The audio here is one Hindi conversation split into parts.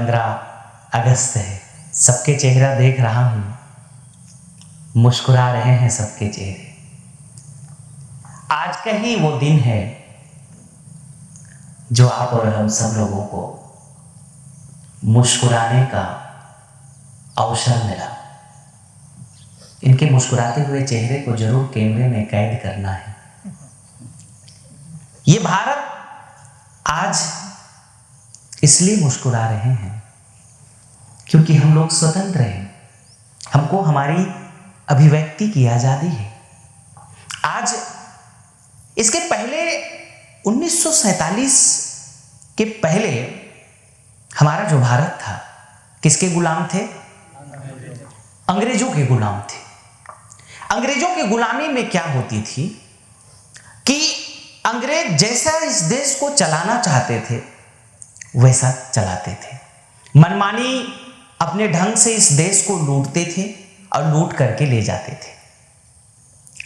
15 अगस्त है, सबके चेहरा देख रहा हूं, मुस्कुरा रहे हैं सबके चेहरे। आज का ही वो दिन है जो आप और हम सब लोगों को मुस्कुराने का अवसर मिला। इनके मुस्कुराते हुए चेहरे को जरूर कैमरे में कैद करना है। ये भारत आज इसलिए मुस्कुरा रहे हैं क्योंकि हम लोग स्वतंत्र हैं, हमको हमारी अभिव्यक्ति की आजादी है। आज इसके पहले 1947 के पहले हमारा जो भारत था किसके गुलाम थे? अंग्रेजों के गुलाम थे। अंग्रेजों की गुलामी में क्या होती थी कि अंग्रेज जैसा इस देश को चलाना चाहते थे वैसा चलाते थे, मनमानी अपने ढंग से इस देश को लूटते थे और लूट करके ले जाते थे।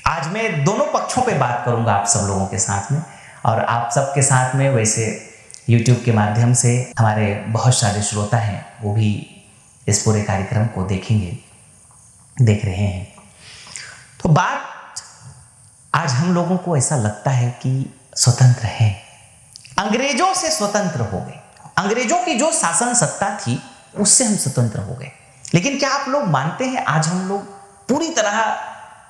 आज मैं दोनों पक्षों पे बात करूंगा आप सब लोगों के साथ में, और आप सबके साथ में वैसे YouTube के माध्यम से हमारे बहुत सारे श्रोता हैं, वो भी इस पूरे कार्यक्रम को देख रहे हैं। तो बात आज हम लोगों को ऐसा लगता है कि स्वतंत्र हैं, अंग्रेजों से स्वतंत्र हो गए, अंग्रेजों की जो शासन सत्ता थी उससे हम स्वतंत्र हो गए। लेकिन क्या आप लोग मानते हैं आज हम लोग पूरी तरह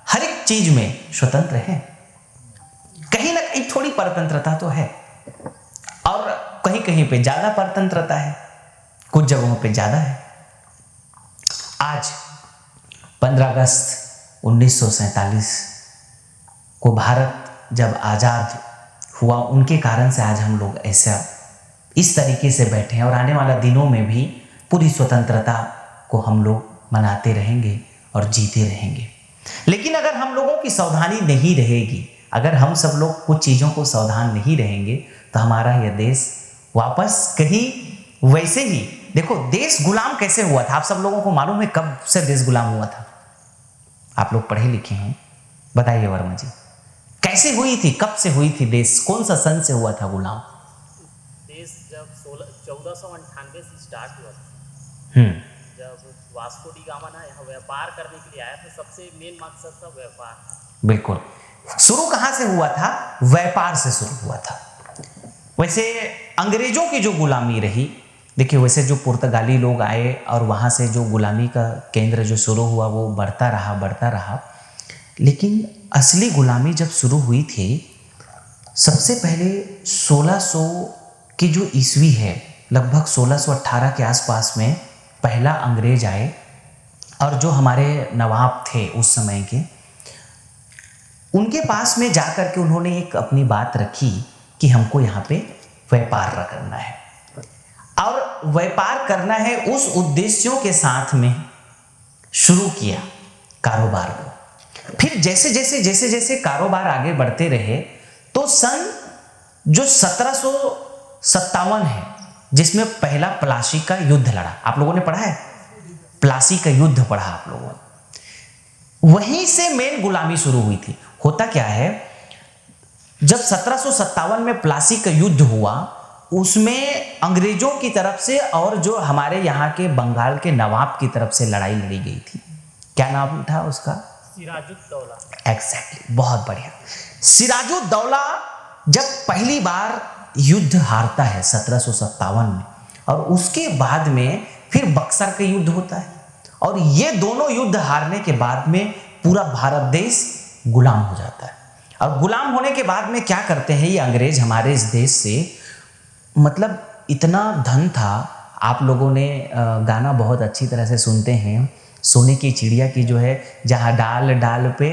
हर एक चीज में स्वतंत्र हैं? कहीं ना कहीं थोड़ी परतंत्रता तो है, और कहीं कहीं पे ज्यादा परतंत्रता है, कुछ जगहों पे ज्यादा है। आज 15 अगस्त 1947 को भारत जब आजाद हुआ, उनके कारण से आज हम लोग ऐसा इस तरीके से बैठे हैं, और आने वाला दिनों में भी पूरी स्वतंत्रता को हम लोग मनाते रहेंगे और जीते रहेंगे। लेकिन अगर हम लोगों की सावधानी नहीं रहेगी, अगर हम सब लोग कुछ चीज़ों को सावधान नहीं रहेंगे, तो हमारा यह देश वापस कहीं वैसे ही, देखो देश गुलाम कैसे हुआ था आप सब लोगों को मालूम है? कब से देश गुलाम हुआ था? आप लोग पढ़े लिखे हैं, बताइए वर्मा जी, कैसे हुई थी, कब से हुई थी देश, कौन सा सन से हुआ था गुलाम? देश जब 1498 से स्टार्ट हुआ था, जब वास्को डी गामा ना यहाँ व्यापार करने के लिए आया था। सबसे मेन मकसद था व्यापार। बिल्कुल, शुरू कहाँ से हुआ था? व्यापार से शुरू हुआ था। वैसे अंग्रेजों की जो गुलामी रही, देखिए वैसे जो पुर्तगाली लोग आए और वहाँ से जो गुलामी का केंद्र जो शुरू हुआ वो बढ़ता रहा, लेकिन असली गुलामी जब शुरू हुई थी, सबसे पहले 1600 की जो ईस्वी है, लगभग 1618 के आसपास में पहला अंग्रेज आए, और जो हमारे नवाब थे उस समय के, उनके पास में जाकर के उन्होंने एक अपनी बात रखी कि हमको यहाँ पे व्यापार करना है, और व्यापार करना है उस उद्देश्यों के साथ में शुरू किया कारोबार को। फिर जैसे जैसे कारोबार आगे बढ़ते रहे, तो सन जो 1757 है, जिसमें पहला प्लासी का युद्ध लड़ा, आप लोगों ने पढ़ा है? प्लासी का युद्ध पढ़ा आप लोगों ने? वहीं से मेन गुलामी शुरू हुई थी। होता क्या है, जब 1757 में प्लासी का युद्ध हुआ, उसमें अंग्रेजों की तरफ से और जो हमारे यहाँ के बंगाल के नवाब की तरफ से लड़ाई लड़ी गई थी। क्या नाम था उसका? सिराजुद्दौला। एग्जैक्टली, बहुत बढ़िया। सिराजुद्दौला जब पहली बार युद्ध हारता है 1757 में, और उसके बाद में फिर बक्सर का युद्ध होता है, और ये दोनों युद्ध हारने के बाद में पूरा भारत देश गुलाम हो जाता है। और गुलाम होने के बाद में क्या करते हैं ये अंग्रेज हमारे इस देश से, मतलब इतना धन था। आप लोगों ने गाना बहुत अच्छी तरह से सुनते हैं, सोने की चिड़िया की जो है, जहाँ डाल डाल पे,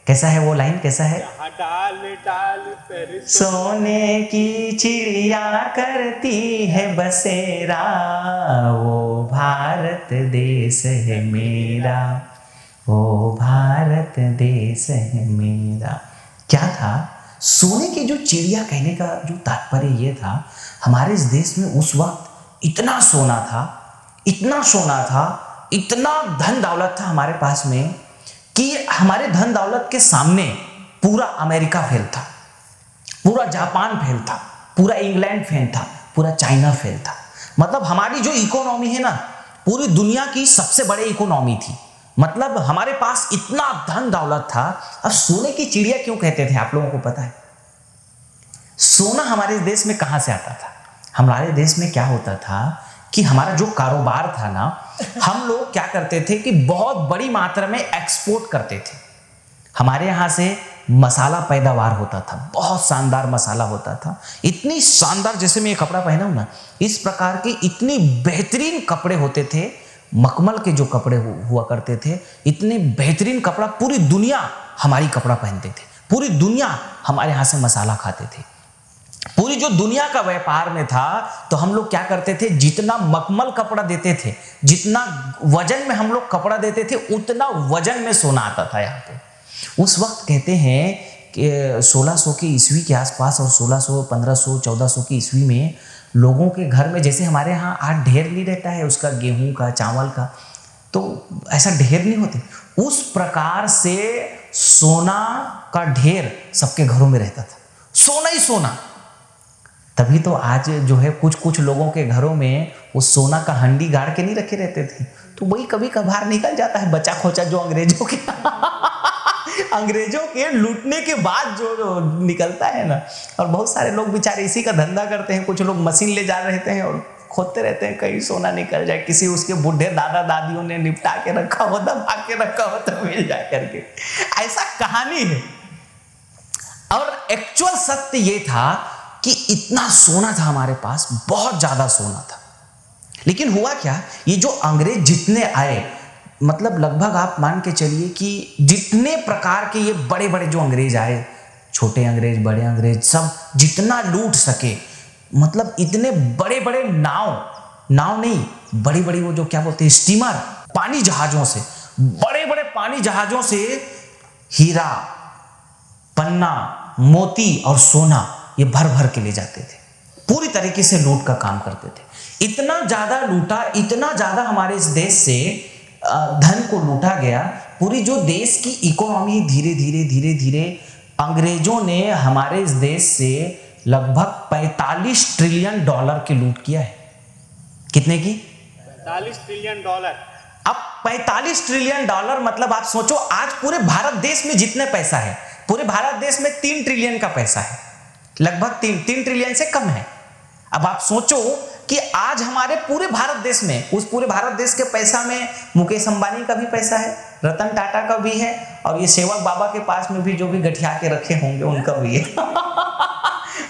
कैसा है वो लाइन, कैसा है? डाल डाल पर सोने की चिड़िया करती है बसेरा, वो भारत देश है मेरा, वो भारत देश है मेरा। क्या था? सोने की जो चिड़िया कहने का जो तात्पर्य ये था, हमारे इस देश में उस वक्त इतना सोना था, इतना सोना था, इतना धन दौलत था हमारे पास में, कि हमारे धन दौलत के सामने पूरा अमेरिका फेल था, पूरा जापान फेल था, पूरा इंग्लैंड फेल था, पूरा चाइना फेल था। मतलब हमारी जो इकोनॉमी है ना, पूरी दुनिया की सबसे बड़ी इकोनॉमी थी। मतलब हमारे पास इतना धन दौलत था। अब सोने की चिड़िया क्यों कहते थे, आप लोगों को पता है? सोना हमारे देश में कहां से आता था? हमारे देश में क्या होता था कि हमारा जो कारोबार था ना, हम लोग क्या करते थे कि बहुत बड़ी मात्रा में एक्सपोर्ट करते थे। हमारे यहाँ से मसाला पैदावार होता था, बहुत शानदार मसाला होता था। इतनी शानदार, जैसे मैं ये कपड़ा पहना हूं ना, इस प्रकार के इतनी बेहतरीन कपड़े होते थे। मखमल के जो कपड़े हुआ करते थे, इतने बेहतरीन कपड़ा, पूरी दुनिया हमारी कपड़ा पहनते थे, पूरी दुनिया हमारे यहाँ से मसाला खाते थे। पूरी जो दुनिया का व्यापार में था, तो हम लोग क्या करते थे, जितना मखमल कपड़ा देते थे, जितना वजन में हम लोग कपड़ा देते थे, उतना वजन में सोना आता था यहाँ पे। उस वक्त कहते हैं कि 1600 की ईस्वी के आसपास और 1600, 1500, 1400 की ईस्वी में लोगों के घर में, जैसे हमारे यहाँ आज ढेर नहीं रहता है उसका, गेहूं का, चावल का, तो ऐसा ढेर नहीं होते, उस प्रकार से सोना का ढेर सबके घरों में रहता था, सोना ही सोना। तभी तो आज जो है कुछ कुछ लोगों के घरों में वो सोना का हंडी गाड़ के नहीं रखे रहते थे, तो वही कभी कभार निकल जाता है बचा खोचा, जो अंग्रेजों के अंग्रेजों के लूटने के बाद जो निकलता है ना। और बहुत सारे लोग बेचारे इसी का धंधा करते हैं। कुछ लोग मशीन ले जा रहते हैं और खोदते रहते हैं, कहीं सोना निकल जाए, किसी उसके बूढ़े दादा दादियों ने निपटा के रखा हो, दबा के रखा हो तो मिल जाए करके, ऐसा कहानी है। और एक्चुअल सत्य ये था कि इतना सोना था हमारे पास, बहुत ज्यादा सोना था। लेकिन हुआ क्या, ये जो अंग्रेज जितने आए, मतलब लगभग आप मान के चलिए कि जितने प्रकार के ये बड़े बड़े जो अंग्रेज आए, छोटे अंग्रेज, बड़े अंग्रेज, सब जितना लूट सके, मतलब इतने बड़े बड़े नाव नहीं, बड़ी बड़ी वो जो क्या बोलते हैं, स्टीमर, पानी जहाजों से, बड़े बड़े पानी जहाजों से हीरा, पन्ना, मोती और सोना ये भर भर के ले जाते थे। पूरी तरीके से लूट का काम करते थे। इतना ज्यादा लूटा, इतना ज्यादा हमारे इस देश से धन को लूटा गया। पूरी जो देश की इकोनॉमी धीरे धीरे धीरे धीरे अंग्रेजों ने हमारे इस देश से लगभग 45 ट्रिलियन डॉलर की लूट किया है। कितने की? 45 ट्रिलियन डॉलर। अब 45 ट्रिलियन डॉलर मतलब आप सोचो, आज पूरे भारत देश में जितने पैसा है, पूरे भारत देश में 3 ट्रिलियन का पैसा है, लगभग 3 ट्रिलियन से कम है। अब आप सोचो कि आज हमारे पूरे भारत देश में, उस पूरे भारत देश के पैसा में मुकेश अंबानी का भी पैसा है, रतन टाटा का भी है, और ये सेवक बाबा के पास में भी जो भी गठिया के रखे होंगे उनका भी है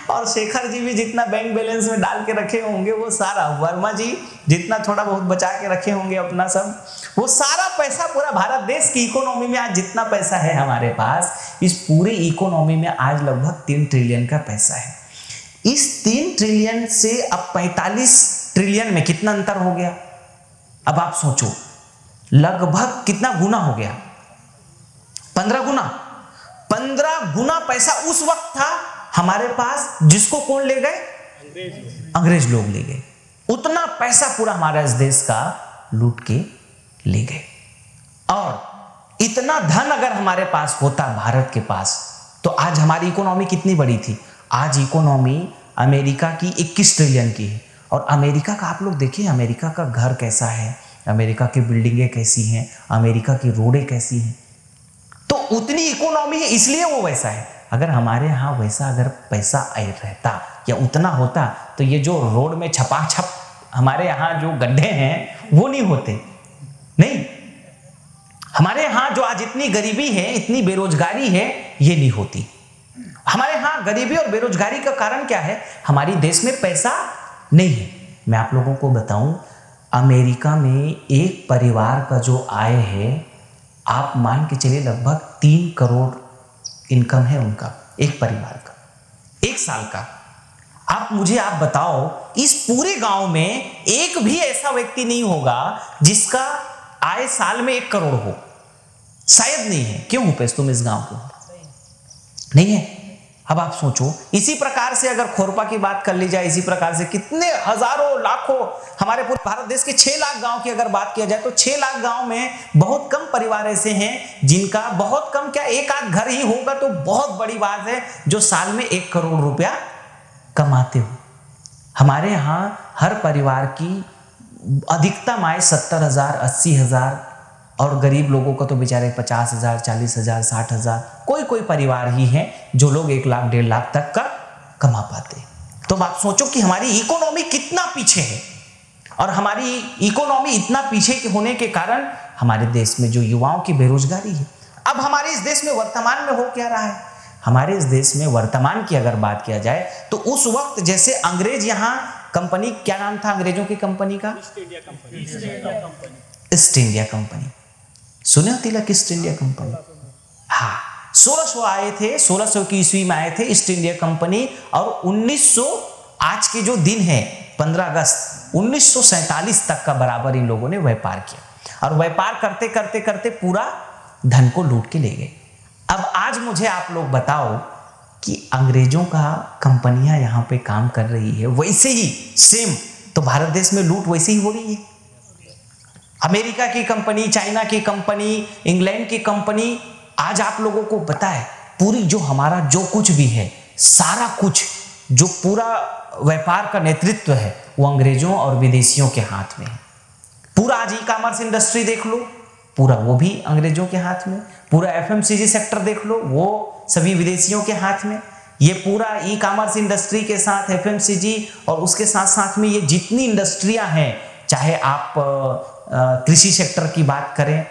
और शेखर जी भी जितना बैंक बैलेंस में डाल के रखे होंगे वो सारा, वर्मा जी जितना थोड़ा बहुत बचा के रखे होंगे अपना सब, वो सारा पैसा पूरा भारत देश की इकोनॉमी में आज जितना पैसा है हमारे पास, इस पूरी इकोनॉमी में आज लगभग 3 ट्रिलियन का पैसा है। इस 3 ट्रिलियन से अब 45 ट्रिलियन में कितना अंतर हो गया? अब आप सोचो, लगभग कितना गुना हो गया? 15 गुना। 15 गुना पैसा उस वक्त था हमारे पास, जिसको कौन ले गए? अंग्रेज लोग ले गए। उतना पैसा पूरा हमारा इस देश का लूट के ले गए। और इतना धन अगर हमारे पास होता भारत के पास, तो आज हमारी इकोनॉमी कितनी बड़ी थी? आज इकोनॉमी अमेरिका की 21 ट्रिलियन की है। और अमेरिका का आप लोग देखिए, अमेरिका का घर कैसा है, अमेरिका की बिल्डिंगें कैसी हैं, अमेरिका की रोडें कैसी हैं। तो उतनी इकोनॉमी है, इसलिए वो वैसा है। अगर हमारे यहाँ वैसा अगर पैसा रहता या उतना होता, तो ये जो रोड में छपाछप हमारे यहाँ जो गड्ढे हैं वो नहीं होते। नहीं, हमारे यहाँ जो आज इतनी गरीबी है, इतनी बेरोजगारी है, ये नहीं होती। हमारे यहाँ गरीबी और बेरोजगारी का कारण क्या है? हमारे देश में पैसा नहीं है। मैं आप लोगों को बताऊं, अमेरिका में एक परिवार का जो आय है, आप मान के चलिए लगभग 3 करोड़ इनकम है उनका, एक परिवार का, एक साल का। आप बताओ, इस पूरे गांव में एक भी ऐसा व्यक्ति नहीं होगा जिसका आय साल में 1 करोड़ हो। शायद नहीं है। क्यों रुपेश, तुम इस गांव के नहीं है? अब आप सोचो, इसी प्रकार से अगर खोरपा की बात कर ली जाए, इसी प्रकार से कितने हजारों लाखों हमारे पूरे भारत देश के 6 लाख गांव की अगर बात किया जाए, तो 6 लाख गांव में बहुत कम परिवार ऐसे हैं जिनका, बहुत कम क्या, एक आध घर ही होगा तो बहुत बड़ी बात है, जो साल में 1 करोड़ रुपया कमाते हो। हमारे यहाँ हर परिवार की अधिकतम आय 70,000, 80,000 और गरीब लोगों को तो बेचारे 50,000, 40,000, 60,000, कोई कोई परिवार ही हैं जो लोग 1 लाख 1.5 लाख तक का कमा पाते। तो आप सोचो कि हमारी इकोनॉमी कितना पीछे है, और हमारी इकोनॉमी इतना पीछे होने के कारण हमारे देश में जो युवाओं की बेरोजगारी है। अब हमारे इस देश में वर्तमान में हो क्या रहा है? हमारे इस देश में वर्तमान की अगर बात किया जाए तो उस वक्त जैसे अंग्रेज यहाँ कंपनी, क्या नाम था अंग्रेजों की कंपनी का? East India company. सुने हो तिलक ईस्ट इंडिया कंपनी? हाँ, 1600 आए थे, 1600 की ईस्वी में आए थे ईस्ट इंडिया कंपनी, और 1900 आज के जो दिन है 15 अगस्त 1947 तक का बराबर इन लोगों ने व्यापार किया, और व्यापार करते करते करते पूरा धन को लूट के ले गए। अब आज मुझे आप लोग बताओ कि अंग्रेजों का कंपनियां यहाँ पे काम कर रही है, वैसे ही सेम तो भारत देश में लूट वैसे ही हो रही है। अमेरिका की कंपनी, चाइना की कंपनी, इंग्लैंड की कंपनी, आज आप लोगों को पता है पूरी जो हमारा जो कुछ भी है, सारा कुछ जो पूरा व्यापार का नेतृत्व है वो अंग्रेजों और विदेशियों के हाथ में है। पूरा आज ई कॉमर्स इंडस्ट्री देख लो, पूरा वो भी अंग्रेजों के हाथ में। पूरा एफएमसीजी सेक्टर देख लो, वो सभी विदेशियों के हाथ में। ये पूरा ई कॉमर्स इंडस्ट्री के साथ एफएमसीजी और उसके साथ साथ में ये जितनी इंडस्ट्रियां हैं, चाहे आप कृषि सेक्टर की बात करें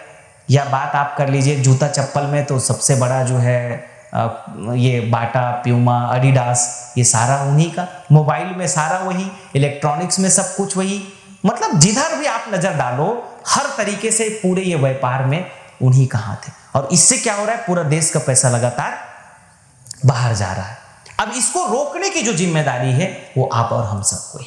या बात आप कर लीजिए जूता चप्पल में, तो सबसे बड़ा जो है ये बाटा, प्यूमा, एडिडास, ये सारा उन्हीं का। मोबाइल में सारा वही, इलेक्ट्रॉनिक्स में सब कुछ वही। मतलब जिधर भी आप नजर डालो हर तरीके से पूरे ये व्यापार में उन्हीं का हाथ है, और इससे क्या हो रहा है, पूरा देश का पैसा लगातार बाहर जा रहा है। अब इसको रोकने की जो जिम्मेदारी है वो आप और हम सबको है।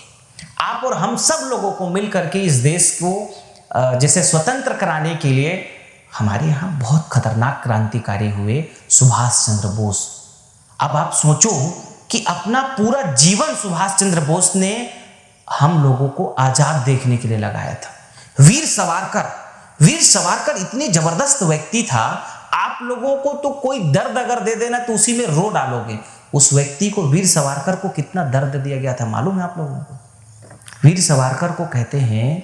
आप और हम सब लोगों को मिलकर के इस देश को जैसे स्वतंत्र कराने के लिए, हमारे यहाँ बहुत खतरनाक क्रांतिकारी हुए सुभाष चंद्र बोस। अब आप सोचो कि अपना पूरा जीवन सुभाष चंद्र बोस ने हम लोगों को आजाद देखने के लिए लगाया था। वीर सावरकर इतने जबरदस्त व्यक्ति था, आप लोगों को तो कोई दर्द अगर दे देना तो उसी में रो डालोगे। उस व्यक्ति को, वीर सावरकर को कितना दर्द दिया गया था मालूम है आप लोगों को? वीर सावरकर को कहते हैं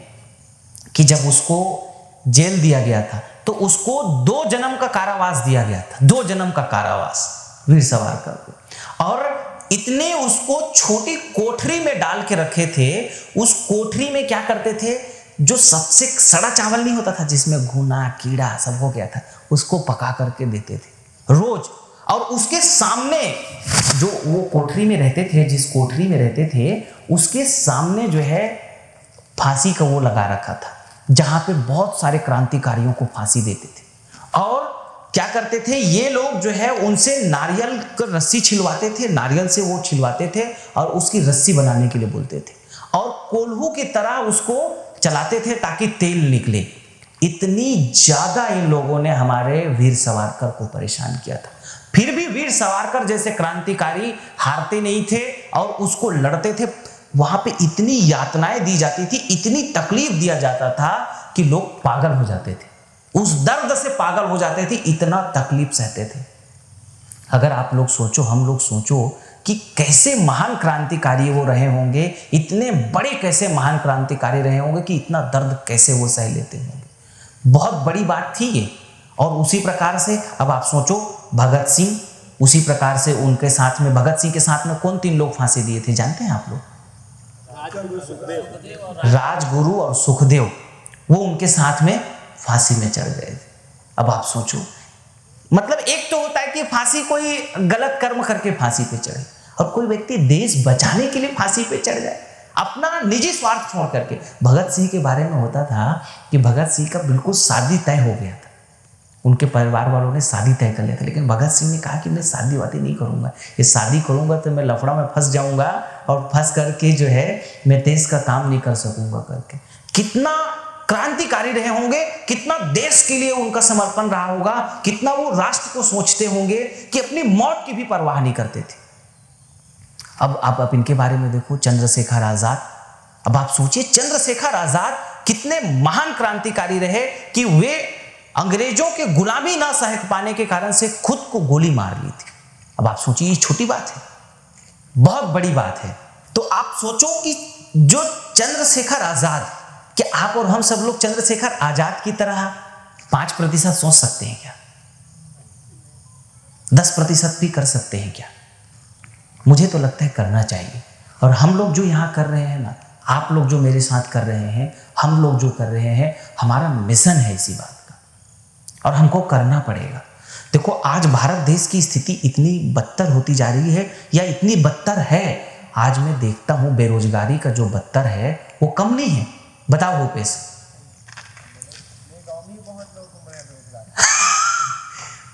कि जब उसको जेल दिया गया था तो उसको 2 जन्म का कारावास दिया गया था, 2 जन्म का कारावास वीर सावरकर को। और इतने उसको छोटी कोठरी में डाल के रखे थे। उस कोठरी में क्या करते थे, जो सबसे सड़ा चावल नहीं होता था जिसमें घुना कीड़ा सब हो गया था, उसको पका करके देते थे रोज। और उसके सामने जो वो कोठरी में रहते थे, जिस कोठरी में रहते थे उसके सामने जो है फांसी का वो लगा रखा था, जहां पे बहुत सारे क्रांतिकारियों को फांसी देते थे। और क्या करते थे ये लोग जो है, उनसे नारियल का रस्सी छिलवाते थे, नारियल से वो छिलवाते थे और उसकी रस्सी बनाने के लिए बोलते थे, और कोल्हू की तरह उसको चलाते थे ताकि तेल निकले। इतनी ज्यादा इन लोगों ने हमारे वीर सावरकर को परेशान किया था। फिर भी वीर सावरकर जैसे क्रांतिकारी हारते नहीं थे और उसको लड़ते थे। वहां पे इतनी यातनाएं दी जाती थी, इतनी तकलीफ दिया जाता था कि लोग पागल हो जाते थे, उस दर्द से पागल हो जाते थे, इतना तकलीफ सहते थे। अगर आप लोग सोचो, हम लोग सोचो कि कैसे महान क्रांतिकारी वो रहे होंगे, इतने बड़े कैसे महान क्रांतिकारी रहे होंगे कि इतना दर्द कैसे वो सह लेते होंगे। बहुत बड़ी बात थी ये। और उसी प्रकार से अब आप सोचो भगत सिंह, उसी प्रकार से उनके साथ में, भगत सिंह के साथ में कौन 3 लोग फांसी दिए थे जानते हैं आप लोग? राजगुरु और सुखदेव, वो उनके साथ में फांसी में चढ़ गए थे। अब आप सोचो, मतलब एक तो होता है कि फांसी कोई गलत कर्म करके फांसी पे चढ़े, और कोई व्यक्ति देश बचाने के लिए फांसी पे चढ़ जाए अपना निजी स्वार्थ छोड़ करके। भगत सिंह के बारे में होता था कि भगत सिंह का बिल्कुल शादी तय हो गया था, उनके परिवार वालों ने शादी तय कर लिया था, लेकिन भगत सिंह ने कहा कि मैं शादी वादी नहीं करूंगा, ये शादी करूंगा तो मैं लफड़ा में फंस जाऊंगा और फंस करके जो है मैं देश का काम नहीं कर सकूंगा करके। कितना क्रांतिकारी रहे होंगे, कितना देश के लिए उनका समर्पण रहा होगा, कितना वो राष्ट्र को सोचते होंगे कि अपनी मौत की भी परवाह नहीं करते थे। अब आप इनके बारे में देखो, चंद्रशेखर आजाद। अब आप सोचिए चंद्रशेखर आजाद कितने महान क्रांतिकारी रहे कि वे अंग्रेजों के गुलामी ना सह पाने के कारण से खुद को गोली मार ली थी। अब आप सोचिए, ये छोटी बात है, बहुत बड़ी बात है। तो आप सोचो कि जो चंद्रशेखर आजाद, कि आप और हम सब लोग चंद्रशेखर आजाद की तरह 5% सोच सकते हैं क्या? 10% भी कर सकते हैं क्या? मुझे तो लगता है करना चाहिए। और हम लोग जो यहाँ कर रहे हैं ना, आप लोग जो मेरे साथ कर रहे हैं, हम लोग जो कर रहे हैं, हमारा मिशन है इसी बात का, और हमको करना पड़ेगा। देखो आज भारत देश की स्थिति इतनी बदतर होती जा रही है, या इतनी बदतर है, आज मैं देखता हूँ बेरोजगारी का जो बदतर है वो कम नहीं है। बताओ भूपेश,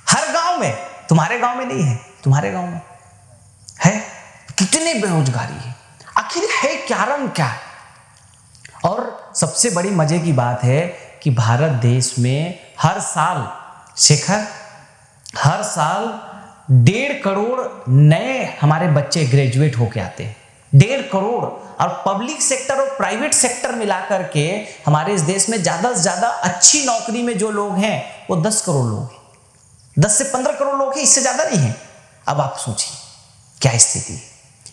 हर गांव में, तुम्हारे गांव में नहीं है, तुम्हारे गांव में है, कितनी बेरोजगारी है, आखिर है कारण क्या है? और सबसे बड़ी मजे की बात है कि भारत देश में हर साल, शेखर, हर साल 1.5 करोड़ नए हमारे बच्चे ग्रेजुएट होके आते हैं, 1.5 करोड़। और पब्लिक सेक्टर और प्राइवेट सेक्टर मिलाकर के हमारे इस देश में ज्यादा से ज्यादा अच्छी नौकरी में जो लोग हैं वो 10 करोड़ लोग हैं, 10 से 15 करोड़ लोग हैं, इससे ज्यादा नहीं है। अब आप सोचिए क्या स्थिति है,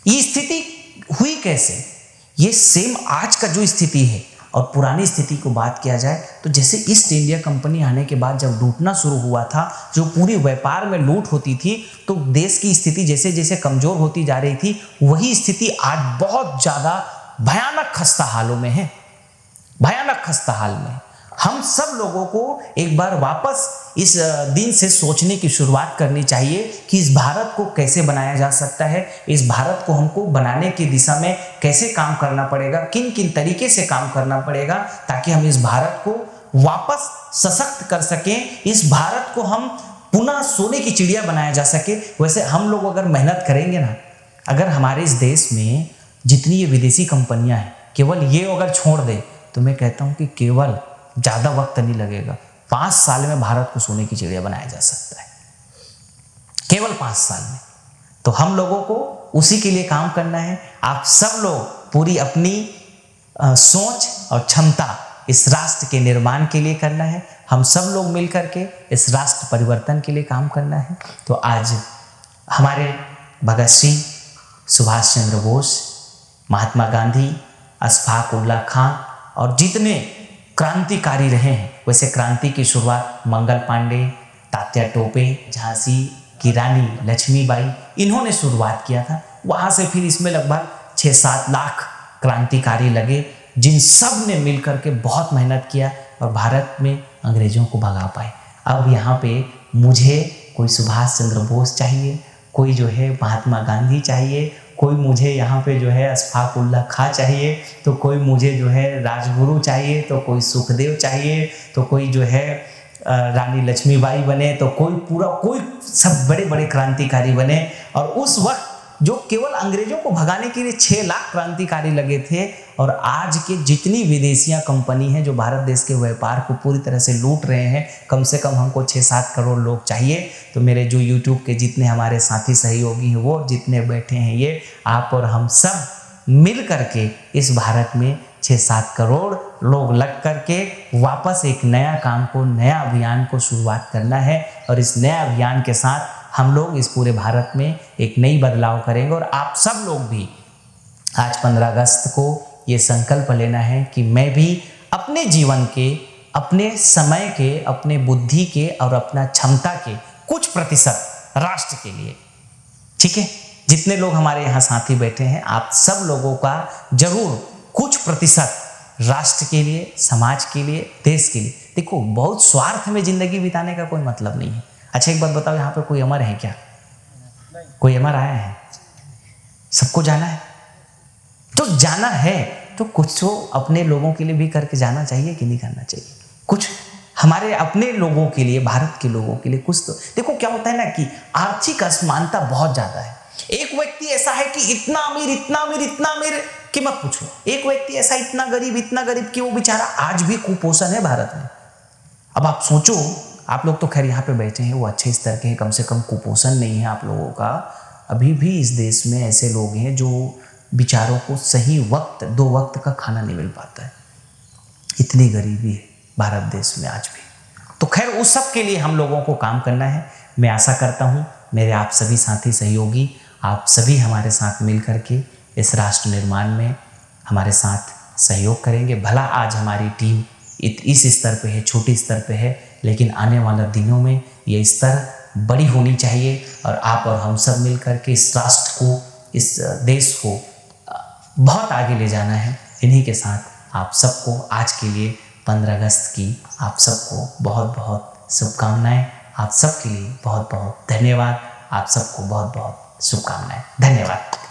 ये स्थिति हुई कैसे? ये सेम आज का जो स्थिति है और पुरानी स्थिति को बात किया जाए तो जैसे ईस्ट इंडिया कंपनी आने के बाद जब लूटना शुरू हुआ था, जो पूरी व्यापार में लूट होती थी, तो देश की स्थिति जैसे जैसे कमजोर होती जा रही थी, वही स्थिति आज बहुत ज्यादा भयानक खस्ता हालों में है, भयानक खस्ता हाल में। हम सब लोगों को एक बार वापस इस दिन से सोचने की शुरुआत करनी चाहिए कि इस भारत को कैसे बनाया जा सकता है, इस भारत को हमको बनाने की दिशा में कैसे काम करना पड़ेगा, किन किन तरीके से काम करना पड़ेगा, ताकि हम इस भारत को वापस सशक्त कर सकें, इस भारत को हम पुनः सोने की चिड़िया बनाया जा सके। वैसे हम लोग अगर मेहनत करेंगे ना, अगर हमारे इस देश में जितनी ये विदेशी कंपनियां हैं, केवल ये अगर छोड़ दे तो मैं कहता हूं कि केवल ज़्यादा वक्त नहीं लगेगा, 5 साल में भारत को सोने की चिड़िया बनाया जा सकता है, केवल 5 साल में। तो हम लोगों को उसी के लिए काम करना है। आप सब लोग पूरी अपनी सोच और क्षमता इस राष्ट्र के निर्माण के लिए करना है। हम सब लोग मिल करके इस राष्ट्र परिवर्तन के लिए काम करना है। तो आज हमारे भगत सिंह, सुभाष चंद्र बोस, महात्मा गांधी, अशफाक उल्लाह खां और जितने क्रांतिकारी रहे हैं, वैसे क्रांति की शुरुआत मंगल पांडे, तात्या टोपे, झांसी की रानी लक्ष्मीबाई, इन्होंने शुरुआत किया था। वहाँ से फिर इसमें लगभग 6-7 लाख क्रांतिकारी लगे, जिन सब ने मिलकर के बहुत मेहनत किया और भारत में अंग्रेजों को भगा पाए। अब यहाँ पे मुझे कोई सुभाष चंद्र बोस चाहिए, कोई जो है महात्मा गांधी चाहिए, कोई मुझे यहाँ पे जो है अशफाक उल्लाह खां चाहिए, तो कोई मुझे जो है राजगुरु चाहिए, तो कोई सुखदेव चाहिए, तो कोई जो है रानी लक्ष्मीबाई बने, तो कोई सब बड़े बड़े क्रांतिकारी बने। और उस वक्त जो केवल अंग्रेजों को भगाने के लिए 6 लाख क्रांतिकारी लगे थे, और आज के जितनी विदेशियां कंपनी हैं जो भारत देश के व्यापार को पूरी तरह से लूट रहे हैं, कम से कम हमको 6-7 करोड़ लोग चाहिए। तो मेरे जो YouTube के जितने हमारे साथी सहयोगी हैं, वो जितने बैठे हैं, ये आप और हम सब मिल करके इस भारत में 6-7 करोड़ लोग लग करके वापस एक नया काम को, नया अभियान को शुरुआत करना है। और इस नया अभियान के साथ हम लोग इस पूरे भारत में एक नई बदलाव करेंगे। और आप सब लोग भी आज 15 अगस्त को ये संकल्प लेना है कि मैं भी अपने जीवन के, अपने समय के, अपने बुद्धि के और अपना क्षमता के कुछ प्रतिशत राष्ट्र के लिए, ठीक है, जितने लोग हमारे यहाँ साथी बैठे हैं, आप सब लोगों का जरूर कुछ प्रतिशत राष्ट्र के लिए, समाज के लिए, देश के लिए। देखो, बहुत स्वार्थ में जिंदगी बिताने का कोई मतलब नहीं है। अच्छा एक बात बताओ, यहाँ पे कोई अमर है क्या? कोई अमर आया है? सबको जाना है। तो जाना है तो कुछ तो अपने लोगों के लिए भी करके जाना चाहिए कि नहीं करना चाहिए? कुछ हमारे अपने लोगों के लिए, भारत के लोगों के लिए कुछ तो। देखो क्या होता है ना कि आर्थिक असमानता बहुत ज्यादा है। एक व्यक्ति ऐसा है कि इतना अमीर, इतना अमीर, इतना अमीर कि मत पूछो। एक व्यक्ति ऐसा इतना गरीब कि वो बेचारा आज भी कुपोषण है भारत में। अब आप सोचो, आप लोग तो खैर यहाँ पे बैठे हैं, वो अच्छे स्तर के हैं, कम से कम कुपोषण नहीं है आप लोगों का। अभी भी इस देश में ऐसे लोग हैं जो बेचारों को सही वक्त, 2 वक्त का खाना नहीं मिल पाता है। इतनी गरीबी है भारत देश में आज भी। तो खैर उस सब के लिए हम लोगों को काम करना है। मैं आशा करता हूँ मेरे आप सभी साथी सहयोगी, आप सभी हमारे साथ मिल करके इस राष्ट्र निर्माण में हमारे साथ सहयोग करेंगे। भला आज हमारी टीम इस स्तर पे है, छोटे स्तर पे है, लेकिन आने वाले दिनों में ये स्तर बड़ी होनी चाहिए और आप और हम सब मिल कर के इस राष्ट्र को, इस देश को बहुत आगे ले जाना है। इन्हीं के साथ आप सबको आज के लिए 15 अगस्त की आप सबको बहुत बहुत शुभकामनाएं। आप सबके लिए बहुत बहुत धन्यवाद। आप सबको बहुत बहुत शुभकामनाएं। धन्यवाद।